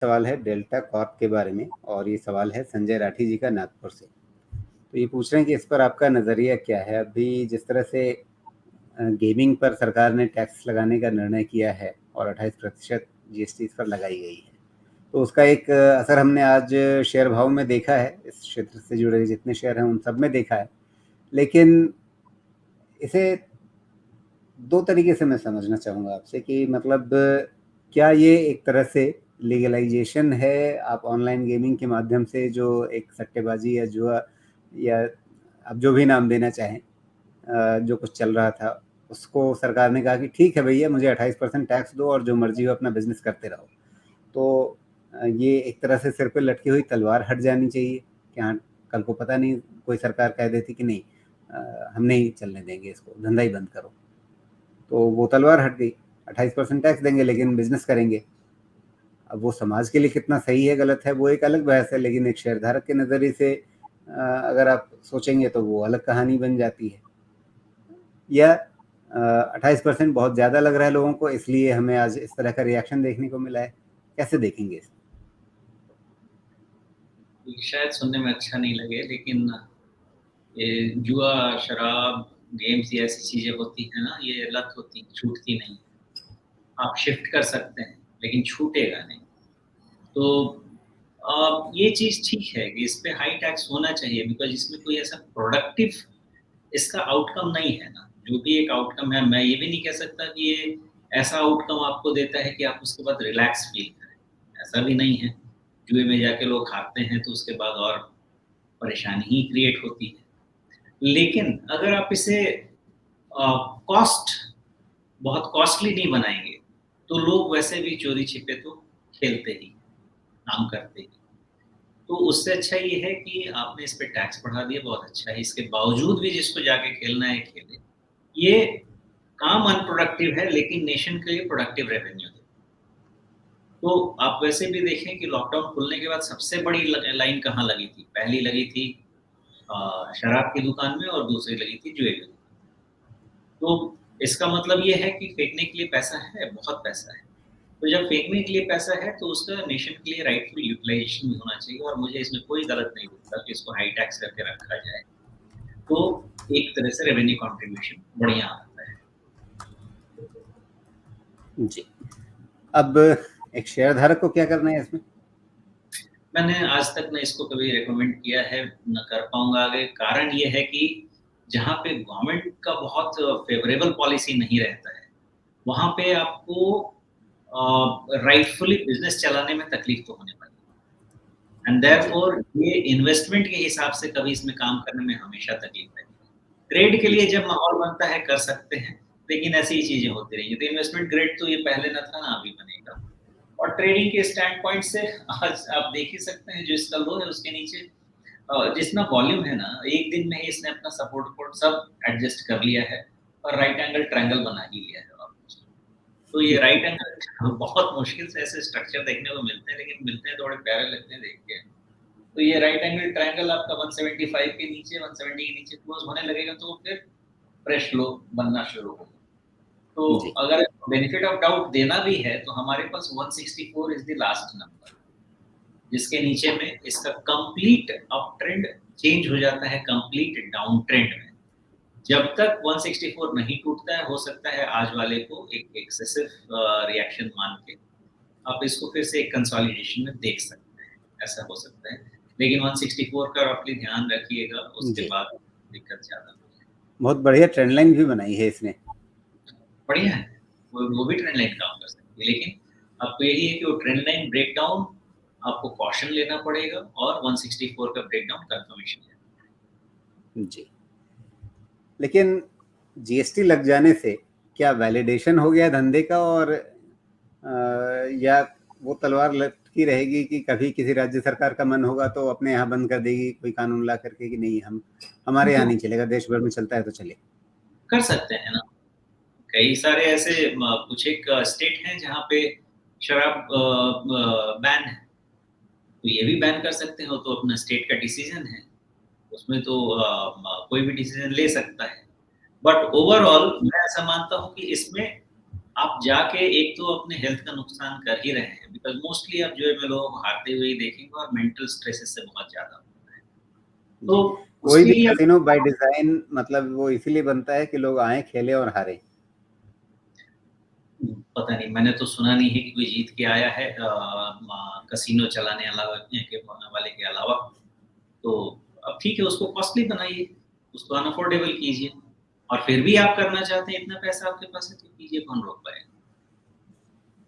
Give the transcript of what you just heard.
सवाल है delta Corp के बारे में और ये सवाल है संजय राठी जी का नागपुर से। तो ये पूछ रहे हैं कि इस पर आपका नज़रिया क्या है? अभी जिस तरह से गेमिंग पर सरकार ने टैक्स लगाने का निर्णय किया है और 28% जीएसटी इस पर लगाई गई है, तो उसका एक असर हमने आज शेयर भाव में देखा है। इस क्षेत्र से जुड़े जितने शेयर हैं उन सब में देखा है। लेकिन इसे दो तरीके से मैं समझना चाहूँगा आपसे कि मतलब क्या ये एक तरह से लीगलाइजेशन है? आप ऑनलाइन गेमिंग के माध्यम से जो एक सट्टेबाजी या जुआ या आप जो भी नाम देना चाहें, जो कुछ चल रहा था, उसको सरकार ने कहा कि ठीक है भैया, मुझे 28% टैक्स दो और जो मर्जी हो अपना बिजनेस करते रहो। तो ये एक तरह से सिर पे लटकी हुई तलवार हट जानी चाहिए कि हाँ, कल को पता नहीं कोई सरकार कह देती कि नहीं, हम नहीं चलने देंगे इसको, धंधा ही बंद करो। तो वो तलवार हट गई, 28% टैक्स देंगे लेकिन बिजनेस करेंगे। अब वो समाज के लिए कितना सही है गलत है वो एक अलग बहस है, लेकिन एक शेयरधारक के नज़रिए से अगर आप सोचेंगे तो वो अलग कहानी बन जाती है। या 28% बहुत ज़्यादा लग रहा है लोगों को, इसलिए हमें आज इस तरह का रिएक्शन देखने को मिला है। कैसे देखेंगे इसको? शायद सुनने में अच्छा नहीं लगे, लेकिन ये जुआ, शराब, गेम्स ये ऐसी चीजें होती हैं ना, ये लत होती, छूटती नहीं। आप शिफ्ट कर सकते हैं लेकिन छूटेगा नहीं। तो ये चीज ठीक है कि इस पे हाई टैक्स होना चाहिए, बिकॉज इसमें कोई ऐसा प्रोडक्टिव इसका आउटकम नहीं है ना। जो भी एक आउटकम है, मैं ये भी नहीं कह सकता कि ये ऐसा आउटकम आपको देता है कि आप उसके बाद रिलैक्स फील करें, ऐसा भी नहीं है। जुए में जाके लोग हारते हैं तो उसके बाद और परेशानी ही क्रिएट होती है। लेकिन अगर आप इसे कॉस्ट बहुत कॉस्टली नहीं बनाएंगे तो लोग वैसे भी चोरी छिपे तो खेलते ही, काम करते ही। तो उससे अच्छा ये है कि आपने इस पे टैक्स बढ़ा दिया, बहुत अच्छा है। इसके बावजूद भी जिसको जाके खेलना है खेले। ये काम अनप्रोडक्टिव है लेकिन नेशन के लिए प्रोडक्टिव रेवेन्यू है। तो आप वैसे भी देखें कि लॉकडाउन खुलने के बाद सबसे बड़ी लाइन कहाँ लगी थी? पहली लगी थी शराब की दुकान में और दूसरी लगी थी जुए की। तो इसका मतलब ये है कि फेंकने के लिए पैसा है, बहुत पैसा है। तो जब फेंकने के लिए पैसा है तो उसका नेशन के लिए राइटफुल यूटिलाइजेशन भी होना चाहिए, और मुझे इसमें कोई गलत नहीं लगता कि इसको हाई टैक्स करके रखा जाए। तो एक तरह से रेवेन्यू कंट्रीब्यूशन बढ़िया आता है। जी। अब एक शेयरधारक को क्या करना है इसमें? मैंने आज तक न इसको कभी रिकमेंड किया है, न कर पाऊंगा आगे। कारण ये है कि जहाँ पे गवर्नमेंट का बहुत फेवरेबल पॉलिसी नहीं रहता है, वहाँ पे आपको राइटफुली बिजनेस चलाने में तकलीफ तो होने वाली है। एंड जी। देयरफॉर ये इन्वेस्टमेंट के हिसाब से कभी इसमें काम करने में हमेशा तकलीफ है। ट्रेड के लिए जी। जब माहौल बनता है कर सकते हैं, लेकिन ऐसी ही चीजें होती रहेंगी। तो इन्वेस्टमेंट ग्रेड तो ये पहले न था, ना अभी बनेगा। और ट्रेडिंग के स्टैंड पॉइंट से आज आप देख ही सकते हैं, जो इसका लो है उसके नीचे जितना वॉल्यूम है ना, एक दिन में ही इसने अपना सपोर्ट कोड सब एडजस्ट कर लिया है और राइट एंगल ट्रायंगल बना ही लिया है ऑलमोस्ट। तो ये राइट एंगल बहुत मुश्किल से ऐसे स्ट्रक्चर देखने को मिलते हैं, लेकिन मिलते हैं तो बड़े प्यारे लगते हैं देख के। तो ये राइट एंगल ट्रायंगल आपका 175 के नीचे, 170 के नीचे क्लोज होने लगेगा तो फिर फ्रेश लो बनना शुरू होगा। तो जी। अगर बेनिफिट ऑफ डाउट देना भी है तो हमारे पास 164 इज द लास्ट नंबर, जिसके नीचे में इसका कंप्लीट अप ट्रेंड चेंज हो जाता है कंप्लीट डाउन ट्रेंड में। जब तक 164 नहीं टूटता है, हो सकता है आज वाले को एक एक्सेसिव रिएक्शन मान के आप इसको फिर से एक कंसोलिडेशन में देख सकते हैं, ऐसा हो सकता है। लेकिन 164 का रफली ध्यान रखिएगा, उसके जी। बाद दिक्कत ज़्यादा होगी। बहुत बढ़िया ट्रेंड लाइन भी बनाई है इसने। बढ़िया है, वो भी ट्रेंड लाइन काम कर सकती है, लेकिन आपको यही है कि वो ट्रेंड लाइन ब्रेक डाउन आपको कॉशन लेना पड़ेगा और 164 का ब्रेक डाउन कंफर्मेशन लेना पड़ेगा। जी। लेकिन जीएसटी लग जाने से क्या वैलिडेशन हो गया धंधे का, और या वो तलवार लटकी रहेगी कि कभी किसी राज्य सरकार का मन होगा तो अपने यहाँ बंद कर देगी कोई कानून ला करके कि नहीं, हम हमारे यहाँ तो नहीं चलेगा, देश भर में चलता है तो चले। कर सकते हैं ना, कई सारे ऐसे कुछ एक स्टेट हैं जहाँ पे शराब बैन है, तो ये भी बैन कर सकते हो, तो अपना स्टेट का डिसीजन है। उसमें तो कोई भी डिसीजन ले सकता है। बट ओवरऑल मैं ऐसा मानता हूँ कि इसमें आप जाके एक तो अपने हेल्थ का नुकसान कर ही रहे हैं, बिकॉज़ मोस्टली आप जुए में लोग हारते हुए ही देखेंगे और मेंटल स्ट्रेस इससे बहुत ज़्यादा होता है। जी। तो कोई उसके भी लिए कैसीनो बाय डिज़ाइन मतलब वो इसीलिए बनता है कि लोग आएँ, खेलें और हारें। पता नहीं, मैंने तो सुना नहीं है कि कोई जीत के आया है कसिनो चलाने अलावा के वाले के अलावा। तो अब ठीक है, उसको कॉस्टली बनाइए, उसको अनअफोर्डेबल कीजिए और फिर भी आप करना चाहते हैं, इतना पैसा आपके पास है तो कीजिए, कौन रोक पाएगा?